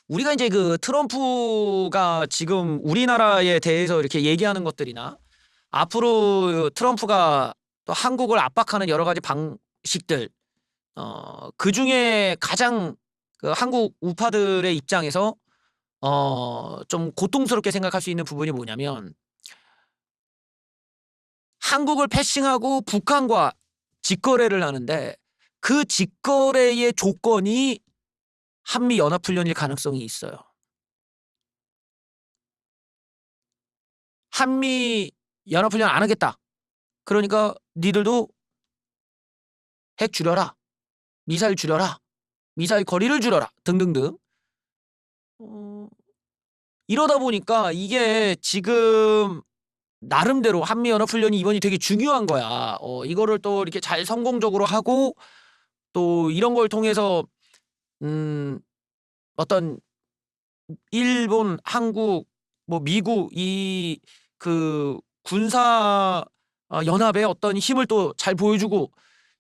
우리가 이제 그 트럼프가 지금 우리나라에 대해서 이렇게 얘기하는 것들이나 앞으로 트럼프가 또 한국을 압박하는 여러 가지 방식들, 그 중에 가장 그 한국 우파들의 입장에서 좀 고통스럽게 생각할 수 있는 부분이 뭐냐면, 한국을 패싱하고 북한과 직거래를 하는데 그 직거래의 조건이 한미 연합훈련일 가능성이 있어요. 한미 연합훈련 안 하겠다. 그러니까 니들도 핵 줄여라, 미사일 줄여라, 미사일 거리를 줄여라 등등등. 이러다 보니까 이게 지금 나름대로 한미연합훈련이 이번이 되게 중요한 거야. 이거를 또 이렇게 잘 성공적으로 하고 또 이런 걸 통해서 어떤 일본, 한국, 뭐 미국 이 그 군사 연합의 어떤 힘을 또 잘 보여주고,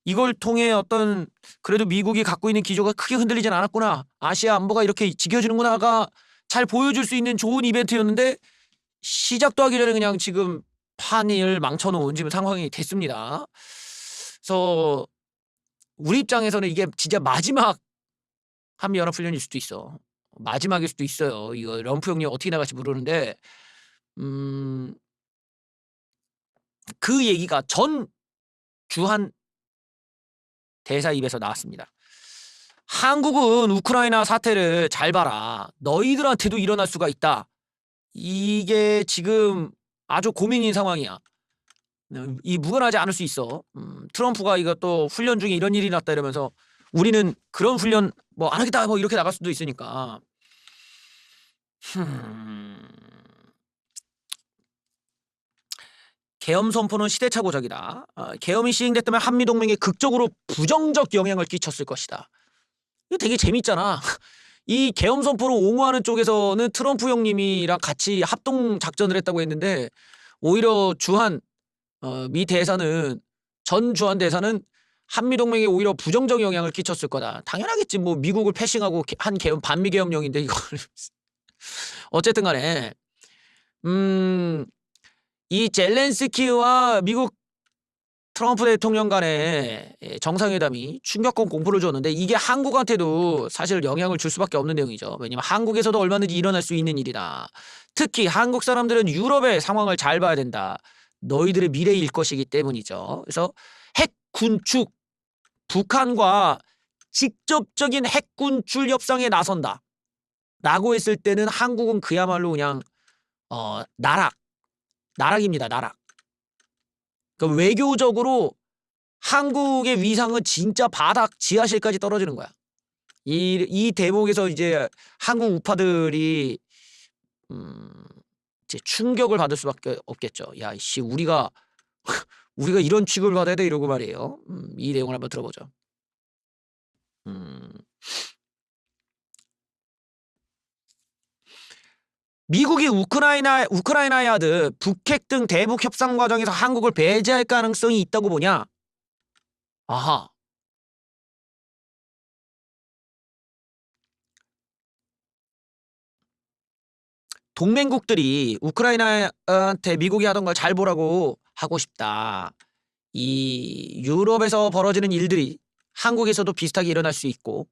이걸 통해 어떤 그래도 미국이 갖고 있는 기조가 크게 흔들리진 않았구나, 아시아 안보가 이렇게 지켜지는구나가 잘 보여줄 수 있는 좋은 이벤트였는데, 시작도 하기 전에 그냥 지금 판을 망쳐놓은 지금 상황이 됐습니다. 그래서 우리 입장에서는 이게 진짜 마지막 한미연합훈련일 수도 있어. 마지막일 수도 있어요. 이거 럼프 형님 어떻게 나갈지 모르는데, 그 얘기가 전 주한 대사 입에서 나왔습니다. 한국은 우크라이나 사태를 잘 봐라, 너희들한테도 일어날 수가 있다. 이게 지금 아주 고민인 상황이야. 이 무관하지 않을 수 있어. 트럼프가 이거 또 훈련 중에 이런 일이 났다 이러면서 우리는 그런 훈련 뭐 안 하겠다 뭐 이렇게 나갈 수도 있으니까. 계엄 선포는 시대착오적이다. 계엄이 시행됐다면 한미동맹에 극적으로 부정적 영향을 끼쳤을 것이다. 이거 되게 재밌잖아. 이 계엄 선포를 옹호하는 쪽에서는 트럼프 형님이랑 같이 합동 작전을 했다고 했는데, 오히려 주한 미 대사는, 전 주한 대사는 한미동맹에 오히려 부정적 영향을 끼쳤을 거다. 당연하겠지. 뭐 미국을 패싱하고 한 계엄, 반미 계엄령인데 이걸. 어쨌든 간에 이 젤렌스키와 미국 트럼프 대통령 간의 정상회담이 충격적 공포를 줬는데, 이게 한국한테도 사실 영향을 줄 수밖에 없는 내용이죠. 왜냐면 한국에서도 얼마든지 일어날 수 있는 일이다. 특히 한국 사람들은 유럽의 상황을 잘 봐야 된다. 너희들의 미래일 것이기 때문이죠. 그래서 핵 군축, 북한과 직접적인 핵 군출 협상에 나선다 라고 했을 때는 한국은 그야말로 그냥 나락입니다. 나락. 그러니까 외교적으로 한국의 위상은 진짜 바닥 지하실까지 떨어지는 거야. 이 대목에서 이제 한국 우파들이 이제 충격을 받을 수밖에 없겠죠. 야, 씨, 우리가 이런 취급을 받아야 돼 이러고 말이에요. 이 내용을 한번 들어보죠. 미국이 우크라이나에 하듯 북핵 등 대북 협상 과정에서 한국을 배제할 가능성이 있다고 보냐? 아하. 동맹국들이 우크라이나한테 미국이 하던 걸 잘 보라고 하고 싶다. 이 유럽에서 벌어지는 일들이 한국에서도 비슷하게 일어날 수 있고,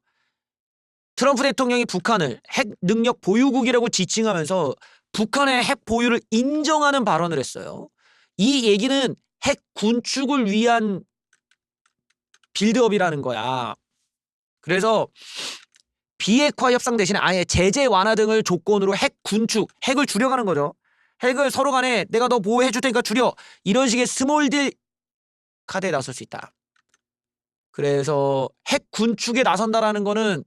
트럼프 대통령이 북한을 핵 능력 보유국이라고 지칭하면서 북한의 핵 보유를 인정하는 발언을 했어요. 이 얘기는 핵 군축을 위한 빌드업이라는 거야. 그래서 비핵화 협상 대신에 아예 제재 완화 등을 조건으로 핵 군축, 핵을 줄여가는 거죠. 핵을 서로 간에 내가 너 보호해 줄 테니까 줄여, 이런 식의 스몰딜 카드에 나설 수 있다. 그래서 핵 군축에 나선다라는 거는,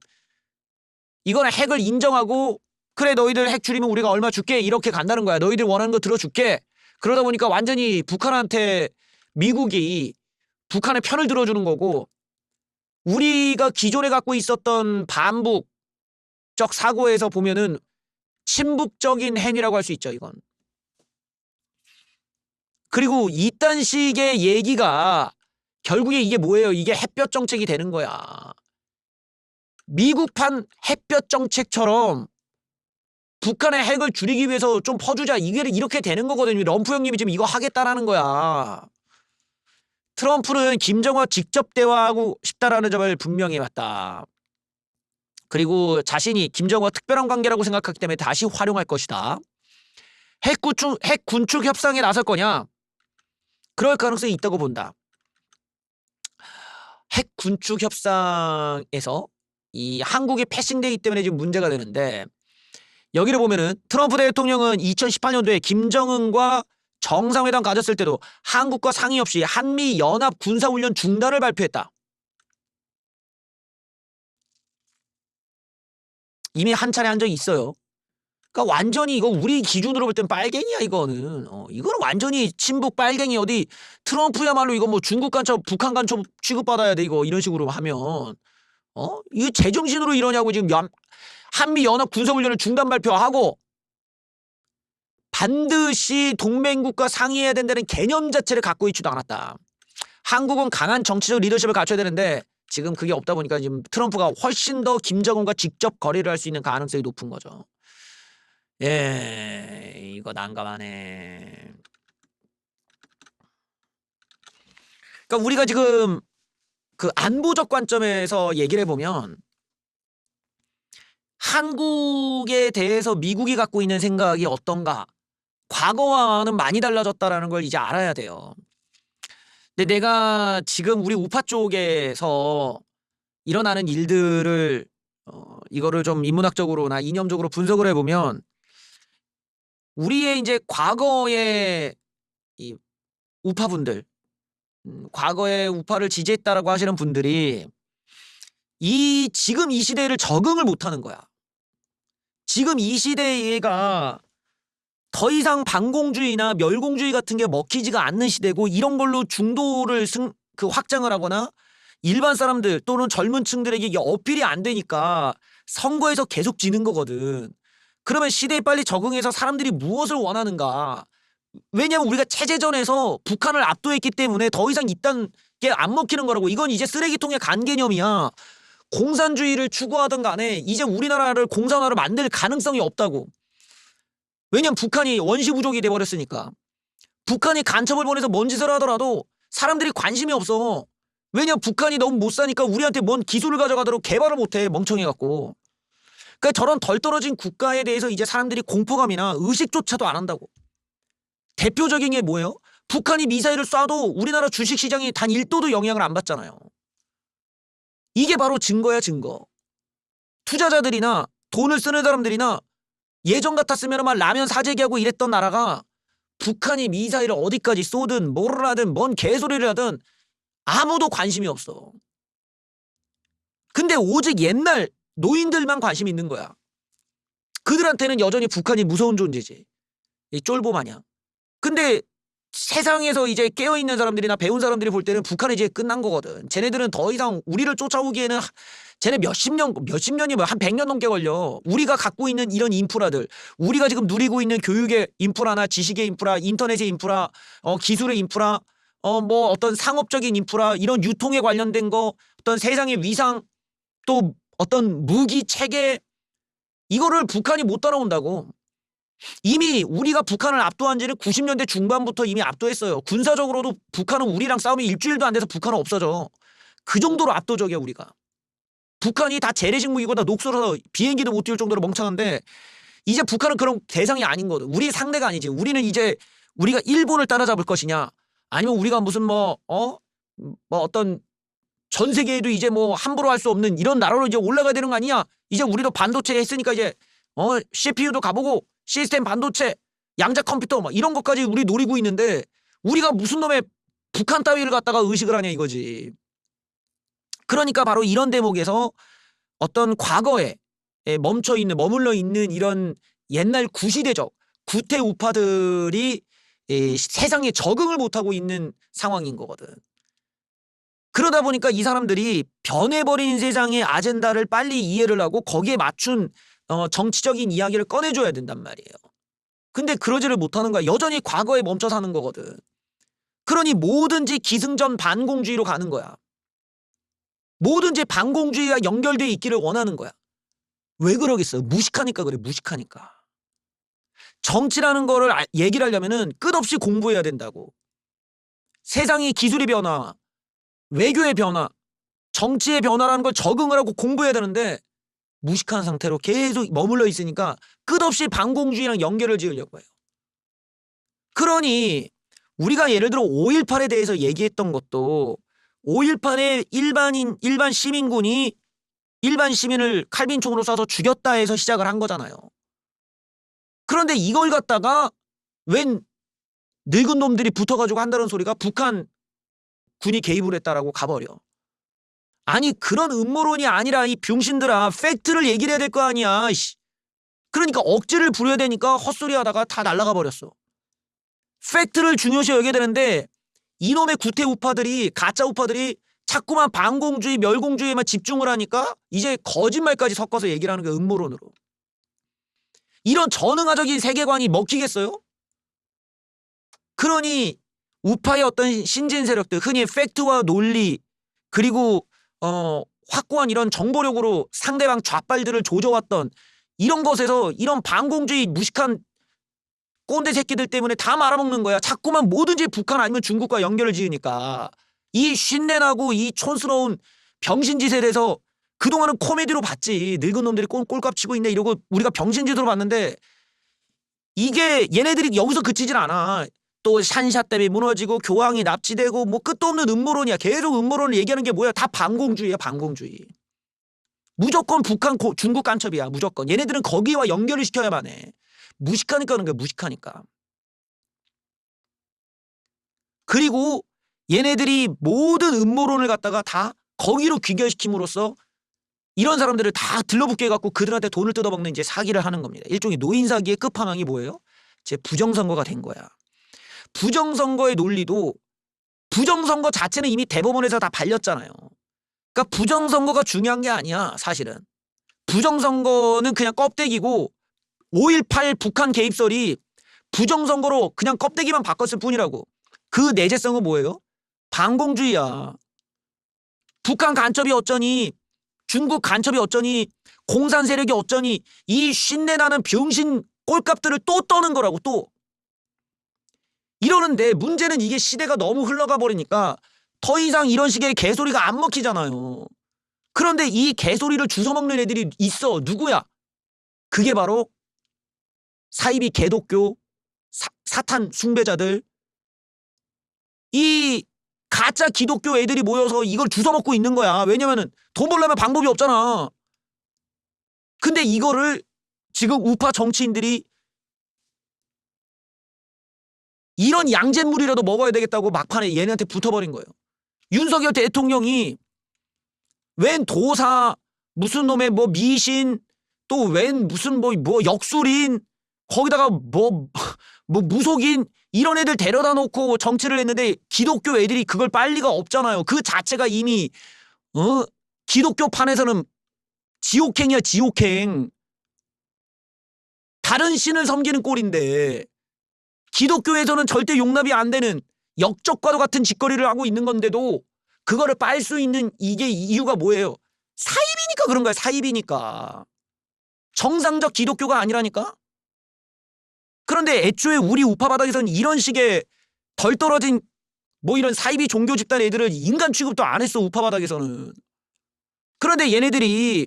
이거는 핵을 인정하고, 그래 너희들 핵 줄이면 우리가 얼마 줄게, 이렇게 간다는 거야. 너희들 원하는 거 들어줄게. 그러다 보니까 완전히 북한한테 미국이 북한의 편을 들어주는 거고, 우리가 기존에 갖고 있었던 반북적 사고에서 보면은 친북적인 행위라고 할 수 있죠, 이건. 그리고 이딴 식의 얘기가 결국에 이게 뭐예요? 이게 햇볕 정책이 되는 거야. 미국판 햇볕 정책처럼 북한의 핵을 줄이기 위해서 좀 퍼주자. 이게 이렇게 되는 거거든요. 럼프 형님이 지금 이거 하겠다라는 거야. 트럼프는 김정은과 직접 대화하고 싶다라는 점을 분명히 맞다. 그리고 자신이 김정은과 특별한 관계라고 생각하기 때문에 다시 활용할 것이다. 핵 군축 협상에 나설 거냐? 그럴 가능성이 있다고 본다. 핵 군축 협상에서 이 한국이 패싱되기 때문에 지금 문제가 되는데, 여기를 보면은 트럼프 대통령은 2018년도에 김정은과 정상회담 가졌을 때도 한국과 상의 없이 한미 연합 군사훈련 중단을 발표했다. 이미 한 차례 한 적이 있어요. 그러니까 완전히 이거 우리 기준으로 볼 땐 빨갱이야 이거는. 이거는 완전히 친북 빨갱이. 어디 트럼프야말로 이거 뭐 중국 간첩, 북한 간첩 취급받아야 돼 이거 이런 식으로 하면. 이거 제정신으로 이러냐고. 지금 한미 연합 군사훈련을 중단 발표하고 반드시 동맹국과 상의해야 된다는 개념 자체를 갖고 있지도 않았다. 한국은 강한 정치적 리더십을 갖춰야 되는데 지금 그게 없다 보니까 지금 트럼프가 훨씬 더 김정은과 직접 거래를 할 수 있는 가능성이 높은 거죠. 예, 이거 난감하네. 그러니까 우리가 지금 그 안보적 관점에서 얘기를 해보면 한국에 대해서 미국이 갖고 있는 생각이 어떤가? 과거와는 많이 달라졌다라는 걸 이제 알아야 돼요. 근데 내가 지금 우리 우파 쪽에서 일어나는 일들을 이거를 좀 인문학적으로나 이념적으로 분석을 해보면 우리의 이제 과거의 이 우파분들, 과거에 우파를 지지했다라고 하시는 분들이 지금 이 시대를 적응을 못하는 거야. 지금 이 시대가 더 이상 반공주의나 멸공주의 같은 게 먹히지가 않는 시대고, 이런 걸로 중도를 확장을 하거나 일반 사람들 또는 젊은 층들에게 이게 어필이 안 되니까 선거에서 계속 지는 거거든. 그러면 시대에 빨리 적응해서 사람들이 무엇을 원하는가? 왜냐면 우리가 체제전에서 북한을 압도했기 때문에 더 이상 이딴 게 안 먹히는 거라고. 이건 이제 쓰레기통에 간 개념이야. 공산주의를 추구하던 간에 이제 우리나라를 공산화로 만들 가능성이 없다고. 왜냐면 북한이 원시부족이 돼버렸으니까. 북한이 간첩을 보내서 뭔 짓을 하더라도 사람들이 관심이 없어. 왜냐면 북한이 너무 못 사니까 우리한테 뭔 기술을 가져가도록 개발을 못해. 멍청해갖고. 그러니까 저런 덜 떨어진 국가에 대해서 이제 사람들이 공포감이나 의식조차도 안 한다고. 대표적인 게 뭐예요? 북한이 미사일을 쏴도 우리나라 주식시장이 단 1도도 영향을 안 받잖아요. 이게 바로 증거야, 증거. 투자자들이나 돈을 쓰는 사람들이나 예전 같았으면 막 라면 사재기하고 이랬던 나라가 북한이 미사일을 어디까지 쏘든 뭐를 하든 뭔 개소리를 하든 아무도 관심이 없어. 근데 오직 옛날 노인들만 관심이 있는 거야. 그들한테는 여전히 북한이 무서운 존재지. 이 쫄보 마냥. 근데 세상에서 이제 깨어있는 사람들이나 배운 사람들이 볼 때는 북한이 이제 끝난 거거든. 쟤네들은 더 이상 우리를 쫓아오기에는 쟤네 몇십 년이 한 100년 넘게 걸려. 우리가 갖고 있는 이런 인프라들, 우리가 지금 누리고 있는 교육의 인프라나 지식의 인프라, 인터넷의 인프라, 기술의 인프라, 뭐 어떤 상업적인 인프라, 이런 유통에 관련된 거, 어떤 세상의 위상, 또 어떤 무기 체계, 이거를 북한이 못 따라온다고. 이미 우리가 북한을 압도한 지는 90년대 중반부터 이미 압도했어요. 군사적으로도 북한은 우리랑 싸우면 일주일도 안 돼서 북한은 없어져. 그 정도로 압도적이야 우리가. 북한이 다 재래식 무기고 다 녹슬어서 비행기도 못 띄울 정도로 멍청한데 이제 북한은 그런 대상이 아닌 거든. 우리의 상대가 아니지. 우리는 이제 우리가 일본을 따라잡을 것이냐, 아니면 우리가 무슨 뭐 어떤 전 세계에도 이제 뭐 함부로 할 수 없는 이런 나라로 이제 올라가야 되는 거 아니냐. 이제 우리도 반도체 했으니까 이제 CPU도 가보고 시스템 반도체, 양자 컴퓨터 막 이런 것까지 우리 노리고 있는데 우리가 무슨 놈의 북한 따위를 갖다가 의식을 하냐 이거지. 그러니까 바로 이런 대목에서 어떤 과거에 머물러 있는 이런 옛날 구시대적 구태 우파들이 세상에 적응을 못하고 있는 상황인 거거든. 그러다 보니까 이 사람들이 변해버린 세상의 아젠다를 빨리 이해를 하고 거기에 맞춘 정치적인 이야기를 꺼내줘야 된단 말이에요. 근데 그러지를 못하는 거야. 여전히 과거에 멈춰 사는 거거든. 그러니 뭐든지 기승전 반공주의로 가는 거야. 뭐든지 반공주의가 연결되어 있기를 원하는 거야. 왜 그러겠어요? 무식하니까 그래. 무식하니까. 정치라는 거를 얘기를 하려면은 끝없이 공부해야 된다고. 세상의 기술의 변화, 외교의 변화, 정치의 변화라는 걸 적응을 하고 공부해야 되는데 무식한 상태로 계속 머물러 있으니까 끝없이 반공주의랑 연결을 지으려고 해요. 그러니 우리가 예를 들어 5.18에 대해서 얘기했던 것도 5.18에 일반 시민군이 일반 시민을 칼빈총으로 쏴서 죽였다 해서 시작을 한 거잖아요. 그런데 이걸 갖다가 웬 늙은 놈들이 붙어가지고 한다는 소리가 북한 군이 개입을 했다라고 가버려. 아니 그런 음모론이 아니라 이 병신들아 팩트를 얘기를 해야 될 거 아니야. 그러니까 억지를 부려야 되니까 헛소리 하다가 다 날아가 버렸어. 팩트를 중요시 여겨야 되는데 이놈의 구태 우파들이 가짜 우파들이 자꾸만 반공주의 멸공주의에만 집중을 하니까 이제 거짓말까지 섞어서 얘기를 하는 게 음모론으로. 이런 전응화적인 세계관이 먹히겠어요? 그러니 우파의 어떤 신진 세력들 흔히 팩트와 논리 그리고 확고한 이런 정보력으로 상대방 좌빨들을 조져왔던 이런 것에서 이런 반공주의 무식한 꼰대 새끼들 때문에 다 말아먹는 거야. 자꾸만 뭐든지 북한 아니면 중국과 연결을 지으니까 이 쉰내나고 이 촌스러운 병신짓에 대해서 그동안은 코미디로 봤지. 늙은 놈들이 꼴값 치고 있네 이러고 우리가 병신짓으로 봤는데 이게 얘네들이 여기서 그치질 않아. 또 샨샤 때문에 무너지고 교황이 납치되고 뭐 끝도 없는 음모론이야. 계속 음모론을 얘기하는 게 뭐야? 다 반공주의야. 반공주의. 무조건 북한 중국 간첩이야. 무조건. 얘네들은 거기와 연결을 시켜야만 해. 무식하니까 그런 거야. 무식하니까. 그리고 얘네들이 모든 음모론을 갖다가 다 거기로 귀결시킴으로써 이런 사람들을 다 들러붙게 해갖고 그들한테 돈을 뜯어먹는 이제 사기를 하는 겁니다. 일종의 노인 사기의 끝판왕이 뭐예요? 이제 부정선거가 된 거야. 부정선거의 논리도 부정선거 자체는 이미 대법원에서 다 발렸잖아요. 그러니까 부정선거가 중요한 게 아니야. 사실은. 부정선거는 그냥 껍데기고 5.18 북한 개입설이 부정선거로 그냥 껍데기만 바꿨을 뿐이라고. 그 내재성은 뭐예요? 반공주의야. 북한 간첩이 어쩌니 중국 간첩이 어쩌니 공산 세력이 어쩌니 이 쉰내나는 병신 꼴값들을 또 떠는 거라고 또. 이러는데 문제는 이게 시대가 너무 흘러가 버리니까 더 이상 이런 식의 개소리가 안 먹히잖아요. 그런데 이 개소리를 주워먹는 애들이 있어. 누구야? 그게 바로 사이비 개독교 사탄 숭배자들 이 가짜 기독교 애들이 모여서 이걸 주워먹고 있는 거야. 왜냐면은 돈 벌려면 방법이 없잖아. 근데 이거를 지금 우파 정치인들이 이런 양잿물이라도 먹어야 되겠다고 막판에 얘네한테 붙어버린 거예요. 윤석열 대통령이 웬 도사 무슨 놈의 뭐 미신 또 웬 무슨 뭐 역술인 거기다가 뭐 무속인 이런 애들 데려다 놓고 정치를 했는데 기독교 애들이 그걸 빨 리가 없잖아요. 그 자체가 이미 기독교 판에서는 지옥행이야. 지옥행. 다른 신을 섬기는 꼴인데 기독교에서는 절대 용납이 안 되는 역적과도 같은 짓거리를 하고 있는 건데도 그거를 빨 수 있는 이게 이유가 뭐예요? 사입이니까 그런 거야. 사입이니까. 정상적 기독교가 아니라니까. 그런데 애초에 우리 우파 바닥에서는 이런 식의 덜 떨어진 뭐 이런 사이비 종교 집단 애들을 인간 취급도 안 했어. 우파 바닥에서는. 그런데 얘네들이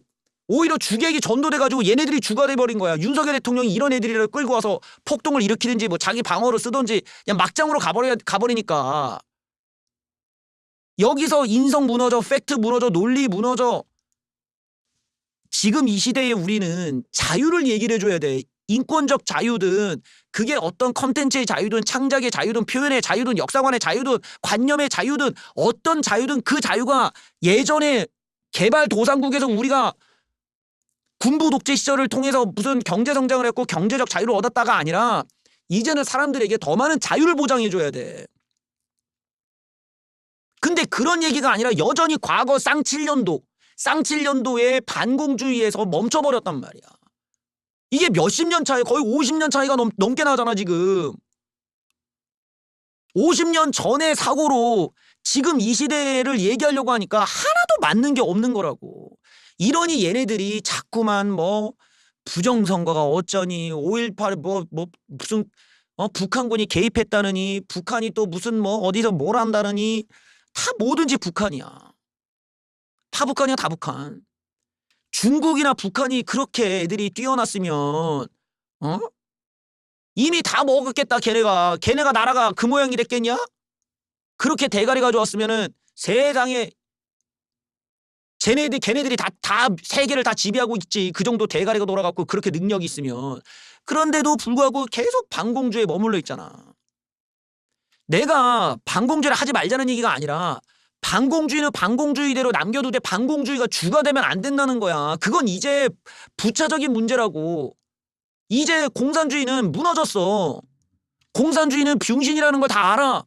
오히려 주객이 전도돼가지고 얘네들이 주가 돼버린 거야. 윤석열 대통령이 이런 애들을 끌고 와서 폭동을 일으키든지 뭐 자기 방어를 쓰든지 그냥 막장으로 가버리니까 여기서 인성 무너져, 팩트 무너져, 논리 무너져. 지금 이 시대에 우리는 자유를 얘기를 해줘야 돼. 인권적 자유든 그게 어떤 컨텐츠의 자유든 창작의 자유든 표현의 자유든 역사관의 자유든 관념의 자유든 어떤 자유든 그 자유가 예전에 개발도상국에서 우리가 군부 독재 시절을 통해서 무슨 경제 성장을 했고 경제적 자유를 얻었다가 아니라 이제는 사람들에게 더 많은 자유를 보장해줘야 돼. 근데 그런 얘기가 아니라 여전히 과거 쌍칠년도의 반공주의에서 멈춰버렸단 말이야. 이게 몇십 년 차이, 거의 50년 차이가 넘게 나잖아 지금. 50년 전의 사고로 지금 이 시대를 얘기하려고 하니까 하나도 맞는 게 없는 거라고. 이러니 얘네들이 자꾸만 뭐 부정선거가 어쩌니 5.18 무슨 북한군이 개입했다느니 북한이 또 무슨 어디서 뭘 한다느니 다 뭐든지 북한이야. 다 북한이야, 다 북한. 중국이나 북한이 그렇게 애들이 뛰어났으면 이미 다 먹었겠다. 걔네가 나라가 그 모양이 됐겠냐? 그렇게 대가리가 좋았으면은 세상에 걔네들이 다 세계를 다 지배하고 있지. 그 정도 대가리가 돌아갔고 그렇게 능력이 있으면. 그런데도 불구하고 계속 반공주의에 머물러 있잖아. 내가 반공주의를 하지 말자는 얘기가 아니라 반공주의는 반공주의대로 남겨두되 반공주의가 주가 되면 안 된다는 거야. 그건 이제 부차적인 문제라고. 이제 공산주의는 무너졌어. 공산주의는 병신이라는 걸 다 알아.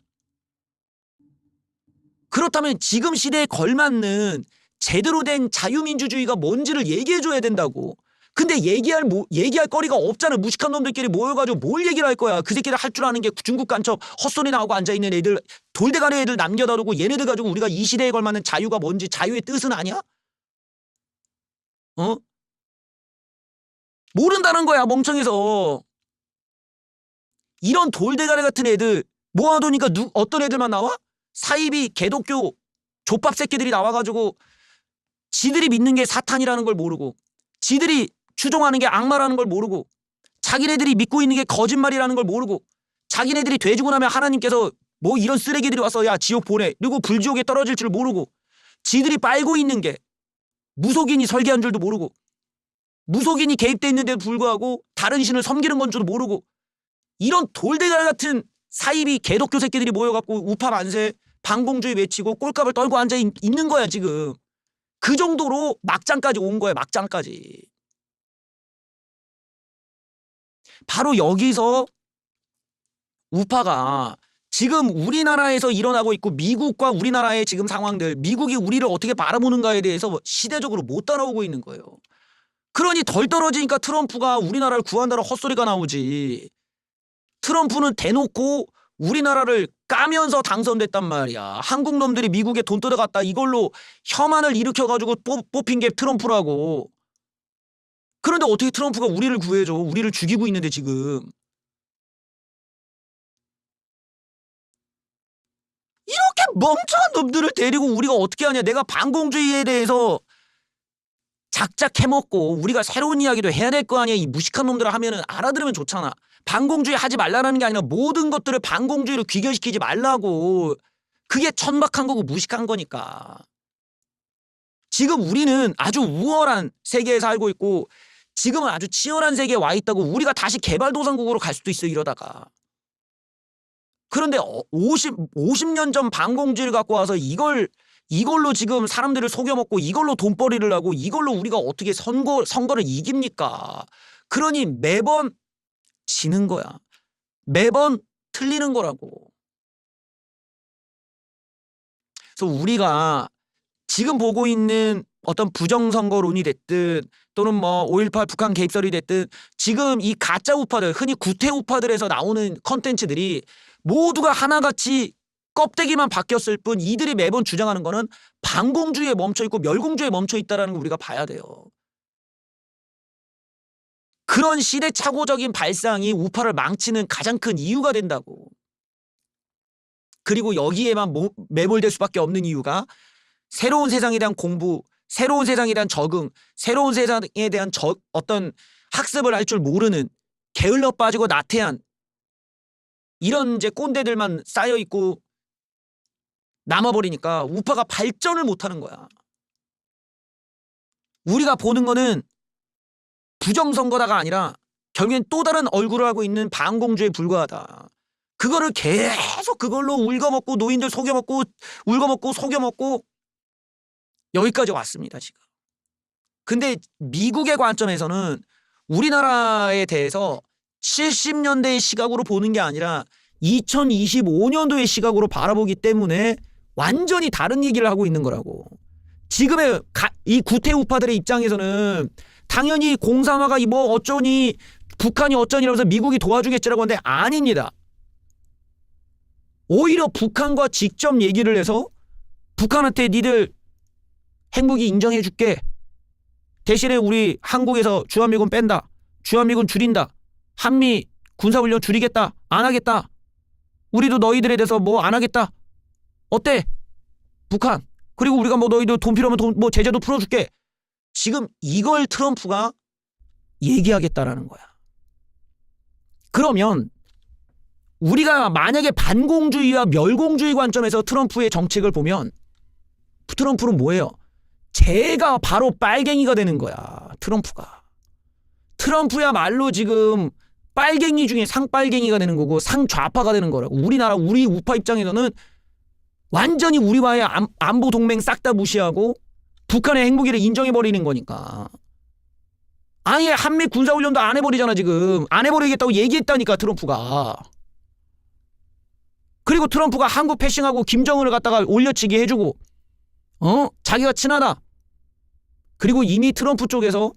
그렇다면 지금 시대에 걸맞는 제대로 된 자유민주주의가 뭔지를 얘기해줘야 된다고. 근데 얘기할 거리가 없잖아. 무식한 놈들끼리 모여가지고 뭘 얘기를 할 거야. 그 새끼들 할 줄 아는 게 중국 간첩 헛소리 나오고 앉아있는 애들, 돌대가리 애들 남겨다 두고 얘네들 가지고 우리가 이 시대에 걸맞는 자유가 뭔지, 자유의 뜻은 아니야? 모른다는 거야, 멍청해서. 이런 돌대가리 같은 애들 모아두니까 어떤 애들만 나와? 사이비 개독교 족밥 새끼들이 나와가지고 지들이 믿는 게 사탄이라는 걸 모르고, 지들이 추종하는 게 악마라는 걸 모르고, 자기네들이 믿고 있는 게 거짓말이라는 걸 모르고, 자기네들이 돼지고 나면 하나님께서 이런 쓰레기들이 와서 야 지옥 보내, 그리고 불지옥에 떨어질 줄 모르고, 지들이 빨고 있는 게 무속인이 설계한 줄도 모르고, 무속인이 개입돼 있는데도 불구하고 다른 신을 섬기는 건 줄도 모르고, 이런 돌대가리 같은 사이비 개독교 새끼들이 모여갖고 우파 만세 반공주의 외치고 꼴값을 떨고 앉아 있는 거야 지금. 그 정도로 막장까지 온 거야, 막장까지. 바로 여기서 우파가 지금 우리나라에서 일어나고 있고 미국과 우리나라의 지금 상황들, 미국이 우리를 어떻게 바라보는가에 대해서 시대적으로 못 따라오고 있는 거예요. 그러니 덜 떨어지니까 트럼프가 우리나라를 구한다는 헛소리가 나오지. 트럼프는 대놓고 우리나라를 까면서 당선됐단 말이야. 한국 놈들이 미국에 돈 뜯어갔다 이걸로 혐한을 일으켜가지고 뽑힌 게 트럼프라고. 그런데 어떻게 트럼프가 우리를 구해줘? 우리를 죽이고 있는데 지금. 이렇게 멍청한 놈들을 데리고 우리가 어떻게 하냐. 내가 반공주의에 대해서 작작 해먹고 우리가 새로운 이야기도 해야 될 거 아니야. 이 무식한 놈들을 하면은 알아들으면 좋잖아. 반공주의 하지 말라는 게 아니라 모든 것들을 반공주의로 귀결시키지 말라고. 그게 천박한 거고 무식한 거니까. 지금 우리는 아주 우월한 세계에 살고 있고 지금은 아주 치열한 세계에 와 있다고. 우리가 다시 개발도상국으로 갈 수도 있어 이러다가. 그런데 50년 전 반공주의를 갖고 와서 이걸로 지금 사람들을 속여먹고 이걸로 돈벌이를 하고 이걸로 우리가 어떻게 선거를 이깁니까? 그러니 매번 지는 거야. 매번 틀리는 거라고. 그래서 우리가 지금 보고 있는 어떤 부정선거론이 됐든 또는 5.18 북한 개입설이 됐든 지금 이 가짜 우파들, 흔히 구태 우파들에서 나오는 컨텐츠들이 모두가 하나같이 껍데기만 바뀌었을 뿐 이들이 매번 주장하는 거는 반공주의에 멈춰있고 멸공주의에 멈춰있다는 걸 우리가 봐야 돼요. 그런 시대착오적인 발상이 우파를 망치는 가장 큰 이유가 된다고. 그리고 여기에만 매몰될 수밖에 없는 이유가 새로운 세상에 대한 공부, 새로운 세상에 대한 적응, 새로운 세상에 대한 어떤 학습을 할 줄 모르는 게을러 빠지고 나태한 이런 이제 꼰대들만 쌓여있고 남아버리니까 우파가 발전을 못하는 거야. 우리가 보는 거는 부정선거다가 아니라 결국엔 또 다른 얼굴을 하고 있는 반공주의에 불과하다. 그거를 계속 그걸로 울거먹고 노인들 속여먹고 울거먹고 속여먹고 여기까지 왔습니다 지금. 근데 미국의 관점에서는 우리나라에 대해서 70년대의 시각으로 보는 게 아니라 2025년도의 시각으로 바라보기 때문에 완전히 다른 얘기를 하고 있는 거라고. 지금의 이 구태 우파들의 입장에서는 당연히 공산화가 어쩌니 북한이 어쩌니 이러면서 미국이 도와주겠지라고 하는데 아닙니다. 오히려 북한과 직접 얘기를 해서 북한한테 니들 핵무기 인정해줄게. 대신에 우리 한국에서 주한미군 뺀다. 주한미군 줄인다. 한미 군사훈련 줄이겠다. 안 하겠다. 우리도 너희들에 대해서 뭐 안 하겠다. 어때? 북한. 그리고 우리가 뭐 너희들 돈 필요하면 뭐 제재도 풀어줄게. 지금 이걸 트럼프가 얘기하겠다라는 거야. 그러면 우리가 만약에 반공주의와 멸공주의 관점에서 트럼프의 정책을 보면 트럼프는 뭐예요? 쟤가 바로 빨갱이가 되는 거야. 트럼프가. 트럼프야말로 지금 빨갱이 중에 상빨갱이가 되는 거고 상좌파가 되는 거라고. 우리나라 우리 우파 입장에서는 완전히 우리와의 안보 동맹 싹 다 무시하고 북한의 핵무기를 인정해버리는 거니까. 아예 한미 군사훈련도 안 해버리잖아 지금. 안 해버리겠다고 얘기했다니까 트럼프가. 그리고 트럼프가 한국 패싱하고 김정은을 갖다가 올려치기 해주고 자기가 친하다. 그리고 이미 트럼프 쪽에서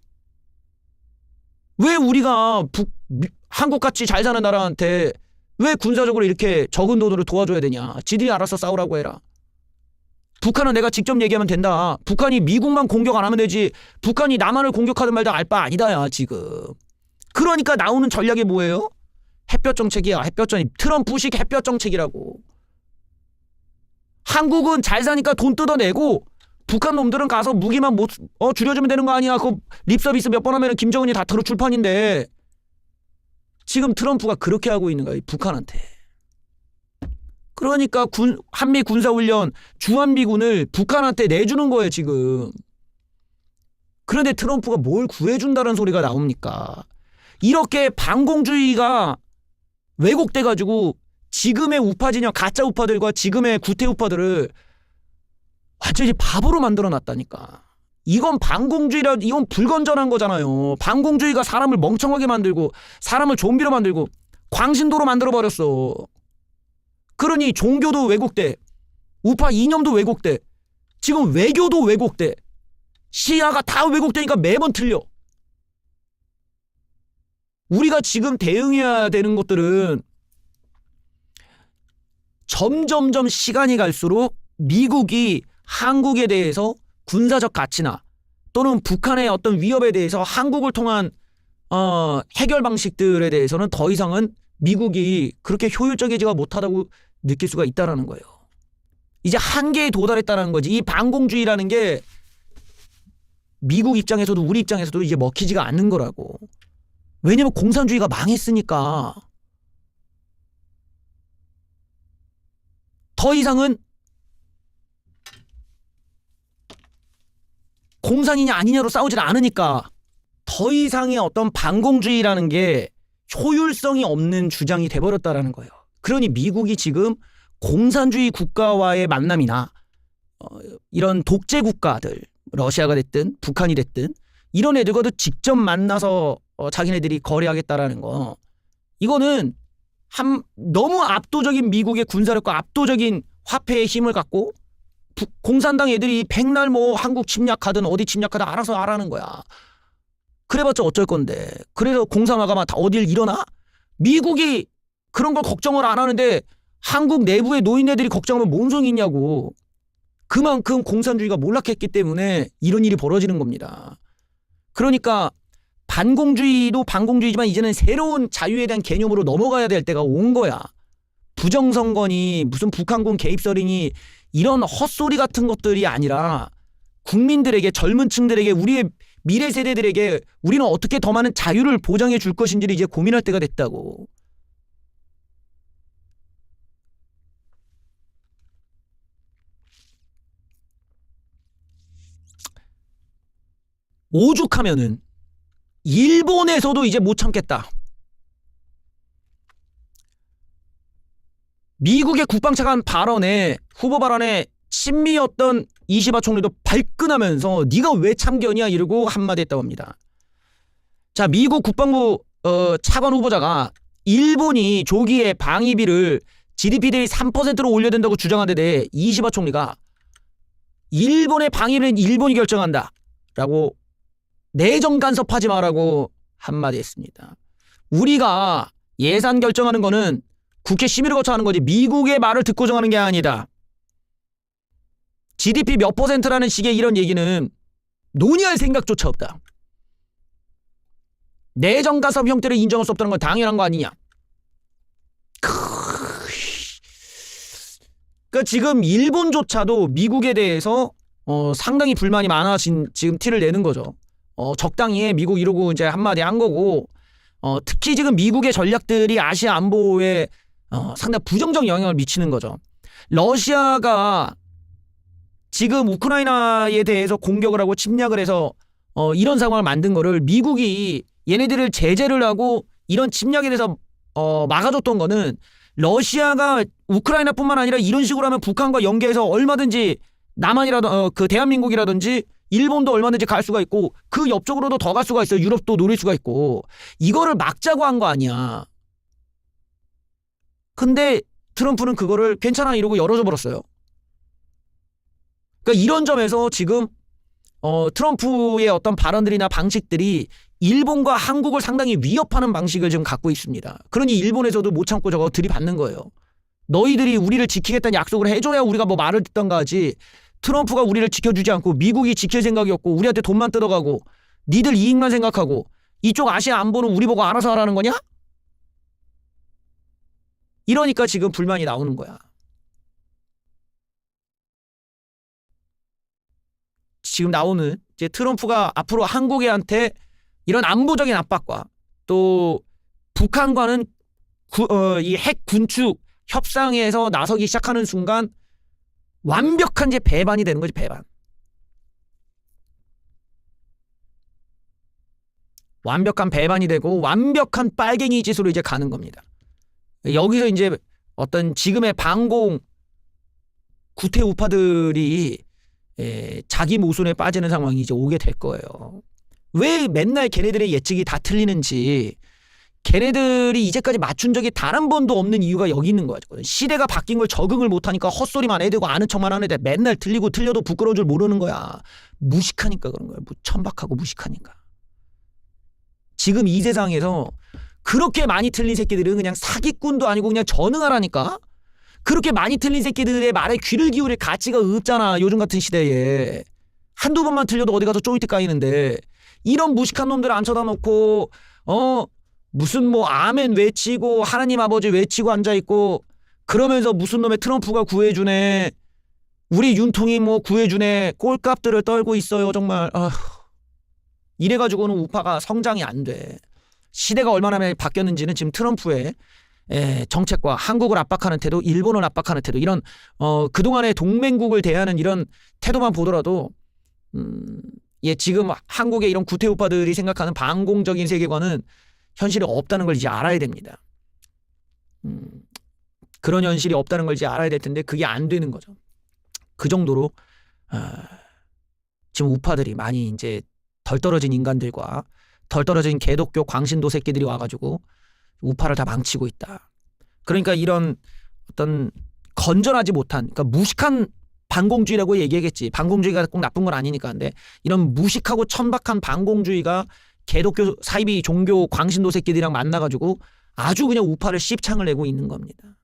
왜 우리가 한국같이 잘 사는 나라한테 왜 군사적으로 이렇게 적은 돈으로 도와줘야 되냐. 지들이 알아서 싸우라고 해라. 북한은 내가 직접 얘기하면 된다. 북한이 미국만 공격 안 하면 되지. 북한이 남한을 공격하든 말든 알 바 아니다야 지금. 그러니까 나오는 전략이 뭐예요? 햇볕 정책이야. 트럼프식 햇볕 정책이라고. 한국은 잘 사니까 돈 뜯어내고 북한 놈들은 가서 무기만 못 줄여주면 되는 거 아니야. 그 립서비스 몇 번 하면 김정은이 다 들어 출판인데. 지금 트럼프가 그렇게 하고 있는 거야 북한한테. 그러니까 한미 군사훈련 주한미군을 북한한테 내주는 거예요 지금. 그런데 트럼프가 뭘 구해준다는 소리가 나옵니까? 이렇게 반공주의가 왜곡돼가지고 지금의 우파 진영 가짜 우파들과 지금의 구태 우파들을 완전히 바보로 만들어놨다니까. 이건 반공주의라, 이건 불건전한 거잖아요. 반공주의가 사람을 멍청하게 만들고 사람을 좀비로 만들고 광신도로 만들어버렸어. 그러니 종교도 왜곡돼. 우파 이념도 왜곡돼. 지금 외교도 왜곡돼. 시야가 다 왜곡되니까 매번 틀려. 우리가 지금 대응해야 되는 것들은 점점점 시간이 갈수록 미국이 한국에 대해서 군사적 가치나 또는 북한의 어떤 위협에 대해서 한국을 통한 해결 방식들에 대해서는 더 이상은 미국이 그렇게 효율적이지가 못하다고 느낄 수가 있다는 거예요. 이제 한계에 도달했다는 거지. 이 반공주의라는 게 미국 입장에서도 우리 입장에서도 이제 먹히지가 않는 거라고. 왜냐면 공산주의가 망했으니까. 더 이상은 공산이냐 아니냐로 싸우질 않으니까 더 이상의 어떤 반공주의라는 게 효율성이 없는 주장이 돼버렸다라는 거예요. 그러니 미국이 지금 공산주의 국가와의 만남이나 이런 독재 국가들, 러시아가 됐든 북한이 됐든 이런 애들과도 직접 만나서 자기네들이 거래하겠다라는 거, 이거는 너무 압도적인 미국의 군사력과 압도적인 화폐의 힘을 갖고 공산당 애들이 백날 뭐 한국 침략하든 어디 침략하든 알아서 하라는 거야. 그래봤자 어쩔 건데. 그래서 공산화가 막 다 어딜 일어나? 미국이 그런 걸 걱정을 안 하는데 한국 내부의 노인네들이 걱정하면 뭔 소용이 있냐고. 그만큼 공산주의가 몰락했기 때문에 이런 일이 벌어지는 겁니다. 그러니까 반공주의도 반공주의지만 이제는 새로운 자유에 대한 개념으로 넘어가야 될 때가 온 거야. 부정선거니 무슨 북한군 개입설이니 이런 헛소리 같은 것들이 아니라 국민들에게, 젊은 층들에게, 우리의 미래 세대들에게 우리는 어떻게 더 많은 자유를 보장해 줄 것인지를 이제 고민할 때가 됐다고. 오죽하면은 일본에서도 이제 못 참겠다. 미국의 국방차관 발언에, 후보 발언에 친미였던 이시바 총리도 발끈하면서 네가 왜 참견이야 이러고 한마디 했다고 합니다. 자, 미국 국방부 차관 후보자가 일본이 조기에 방위비를 GDP 대비 3%로 올려야 된다고 주장한 데 대해 이시바 총리가 일본의 방위비는 일본이 결정한다 라고 내정 간섭하지 마라고 한마디 했습니다. 우리가 예산 결정하는 거는 국회 심의를 거쳐 하는 거지 미국의 말을 듣고 정하는 게 아니다. GDP 몇 %라는 식의 이런 얘기는 논의할 생각조차 없다. 내정 가섭 형태를 인정할 수 없다는 건 당연한 거 아니냐. 그러니까 지금 일본조차도 미국에 대해서 상당히 불만이 많아진 지금 티를 내는 거죠. 적당히 미국 이러고 이제 한마디 한 거고, 특히 지금 미국의 전략들이 아시아 안보에 상당히 부정적 영향을 미치는 거죠. 러시아가 지금 우크라이나에 대해서 공격을 하고 침략을 해서 이런 상황을 만든 거를 미국이 얘네들을 제재를 하고 이런 침략에 대해서 막아줬던 거는, 러시아가 우크라이나뿐만 아니라 이런 식으로 하면 북한과 연계해서 얼마든지 남한이라든 그 대한민국이라든지 일본도 얼마든지 갈 수가 있고 그 옆쪽으로도 더 갈 수가 있어요. 유럽도 노릴 수가 있고. 이거를 막자고 한 거 아니야. 근데 트럼프는 그거를 괜찮아 이러고 열어줘 버렸어요. 그러니까 이런 점에서 지금 트럼프의 어떤 발언들이나 방식들이 일본과 한국을 상당히 위협하는 방식을 지금 갖고 있습니다. 그러니 일본에서도 못 참고 저거 들이받는 거예요. 너희들이 우리를 지키겠다는 약속을 해줘야 우리가 뭐 말을 듣던가 하지, 트럼프가 우리를 지켜주지 않고 미국이 지킬 생각이 없고 우리한테 돈만 뜯어가고 니들 이익만 생각하고 이쪽 아시아 안보는 우리 보고 알아서 하라는 거냐? 이러니까 지금 불만이 나오는 거야. 지금 나오는 이제 트럼프가 앞으로 한국애한테 이런 안보적인 압박과 또 북한과는 이 핵 군축 협상에서 나서기 시작하는 순간 완벽한 이제 배반이 되는 거지, 배반. 완벽한 배반이 되고 완벽한 빨갱이 짓으로 이제 가는 겁니다. 여기서 이제 어떤 지금의 반공 구태 우파들이 자기 모순에 빠지는 상황이 이제 오게 될 거예요. 왜 맨날 걔네들의 예측이 다 틀리는지, 걔네들이 이제까지 맞춘 적이 단 한 번도 없는 이유가 여기 있는 거죠. 시대가 바뀐 걸 적응을 못하니까 헛소리만 해대고 아는 척만 하는데 맨날 틀리고 틀려도 부끄러운 줄 모르는 거야. 무식하니까 그런 거야. 천박하고 무식하니까. 지금 이 세상에서 그렇게 많이 틀린 새끼들은 그냥 사기꾼도 아니고 그냥 전응하라니까. 그렇게 많이 틀린 새끼들의 말에 귀를 기울일 가치가 없잖아. 요즘 같은 시대에. 한두 번만 틀려도 어디 가서 쪼이트 까이는데, 이런 무식한 놈들 안 쳐다놓고 무슨 뭐 아멘 외치고 하나님 아버지 외치고 앉아있고 그러면서 무슨 놈의 트럼프가 구해주네, 우리 윤통이 뭐 구해주네 꼴값들을 떨고 있어요. 정말 이래가지고는 우파가 성장이 안 돼. 시대가 얼마나 많이 바뀌었는지는 지금 트럼프의 정책과 한국을 압박하는 태도, 일본을 압박하는 태도, 이런 그동안의 동맹국을 대하는 이런 태도만 보더라도 지금 한국의 이런 구태우파들이 생각하는 반공적인 세계관은 현실이 없다는 걸 이제 알아야 됩니다. 그런 현실이 없다는 걸 이제 알아야 될 텐데 그게 안 되는 거죠. 그 정도로 지금 우파들이 많이 이제 덜 떨어진 인간들과 덜 떨어진 개독교 광신도 새끼들이 와가지고 우파를 다 망치고 있다. 그러니까 이런 어떤 건전하지 못한, 그러니까 무식한 반공주의라고 얘기하겠지. 반공주의가 꼭 나쁜 건 아니니까. 근데 이런 무식하고 천박한 반공주의가 개독교 사이비 종교 광신도 새끼들이랑 만나가지고 아주 그냥 우파를 씹창을 내고 있는 겁니다.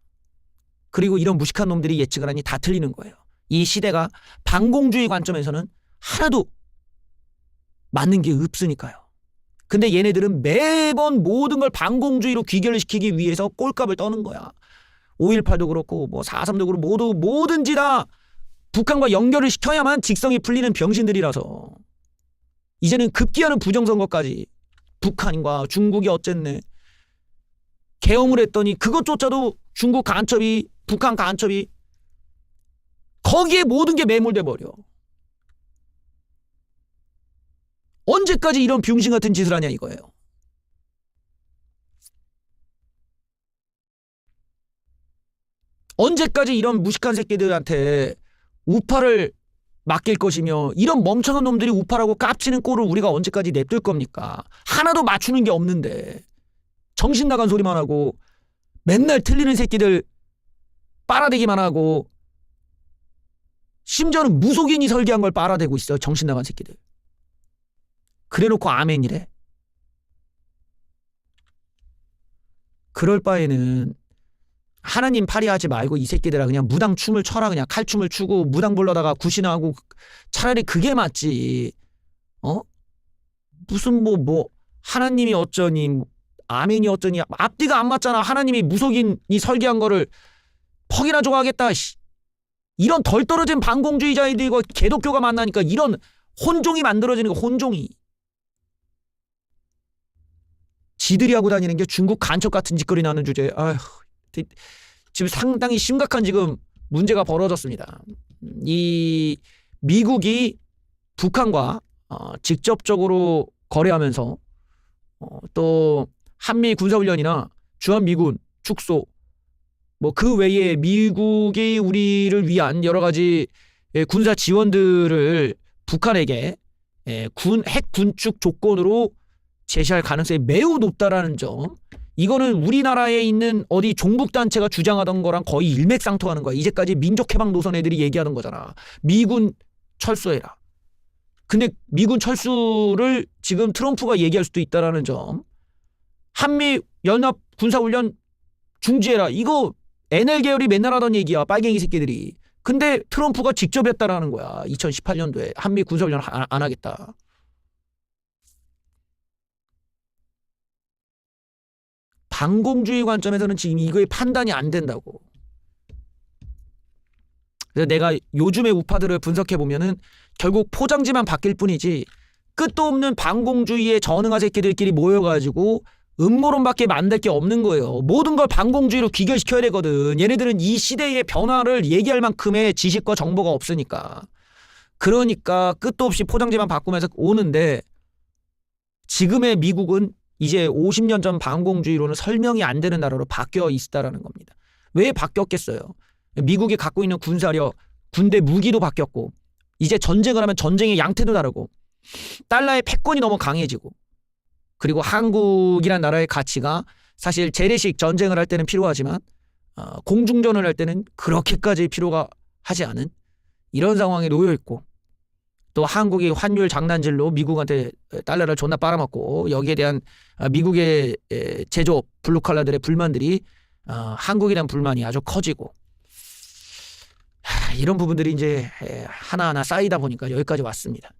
그리고 이런 무식한 놈들이 예측을 하니 다 틀리는 거예요. 이 시대가 반공주의 관점에서는 하나도 맞는 게 없으니까요. 근데 얘네들은 매번 모든 걸 반공주의로 귀결시키기 위해서 꼴값을 떠는 거야. 5.18도 그렇고 뭐 4.3도 그렇고 뭐든지 다 북한과 연결을 시켜야만 직성이 풀리는 병신들이라서 이제는 급기야는 부정선거까지 북한과 중국이 어쨌네 계엄을 했더니 그것조차도 중국 간첩이, 북한 간첩이 거기에 모든 게 매몰돼 버려. 언제까지 이런 병신 같은 짓을 하냐 이거예요. 언제까지 이런 무식한 새끼들한테 우파를 맡길 것이며, 이런 멍청한 놈들이 우파라고 깝치는 꼴을 우리가 언제까지 냅둘 겁니까? 하나도 맞추는 게 없는데 정신 나간 소리만 하고 맨날 틀리는 새끼들 빨아대기만 하고, 심지어는 무속인이 설계한 걸 빨아대고 있어요. 정신 나간 새끼들. 그래놓고 아멘이래. 그럴 바에는 하나님 파리하지 말고 이 새끼들아 그냥 무당 춤을 춰라. 그냥 칼춤을 추고 무당 불러다가 굿이나 하고 차라리 그게 맞지. 무슨 뭐 하나님이 어쩌니 아멘이 어쩌니 앞뒤가 안 맞잖아. 하나님이 무속인이 설계한 거를 퍽이나 좋아하겠다. 이런 덜 떨어진 반공주의자들과 개독교가 만나니까 이런 혼종이 만들어지는 거. 혼종이. 지들이 하고 다니는 게 중국 간첩 같은 짓거리 나는 주제에 아휴, 지금 상당히 심각한 지금 문제가 벌어졌습니다. 이 미국이 북한과 직접적으로 거래하면서 또 한미 군사훈련이나 주한미군 축소 뭐 그 외에 미국이 우리를 위한 여러 가지 군사 지원들을 북한에게 핵 군축 조건으로 제시할 가능성이 매우 높다라는 점. 이거는 우리나라에 있는 어디 종북단체가 주장하던 거랑 거의 일맥상통하는 거야. 이제까지 민족해방 노선 애들이 얘기하던 거잖아. 미군 철수해라. 근데 미군 철수를 지금 트럼프가 얘기할 수도 있다라는 점. 한미 연합 군사훈련 중지해라. 이거 NL 계열이 맨날 하던 얘기야. 빨갱이 새끼들이. 근데 트럼프가 직접 했다라는 거야. 2018년도에 한미 군사훈련 안 하겠다. 반공주의 관점에서는 지금 이거의 판단이 안 된다고. 그래서 내가 요즘의 우파들을 분석해 보면은 결국 포장지만 바뀔 뿐이지 끝도 없는 반공주의에 전응한 새끼들끼리 모여가지고 음모론밖에 만들 게 없는 거예요. 모든 걸 반공주의로 귀결시켜야 되거든. 얘네들은 이 시대의 변화를 얘기할 만큼의 지식과 정보가 없으니까. 그러니까 끝도 없이 포장지만 바꾸면서 오는데 지금의 미국은 이제 50년 전 반공주의로는 설명이 안 되는 나라로 바뀌어 있다라는 겁니다. 왜 바뀌었겠어요? 미국이 갖고 있는 군사력, 군대 무기도 바뀌었고 이제 전쟁을 하면 전쟁의 양태도 다르고 달러의 패권이 너무 강해지고 그리고 한국이란 나라의 가치가 사실 재래식 전쟁을 할 때는 필요하지만 공중전을 할 때는 그렇게까지 필요가 하지 않은 이런 상황에 놓여 있고 또 한국이 환율 장난질로 미국한테 달러를 존나 빨아먹고 여기에 대한 미국의 제조업 블루칼라들의 불만들이 한국에 대한 불만이 아주 커지고 이런 부분들이 이제 하나하나 쌓이다 보니까 여기까지 왔습니다.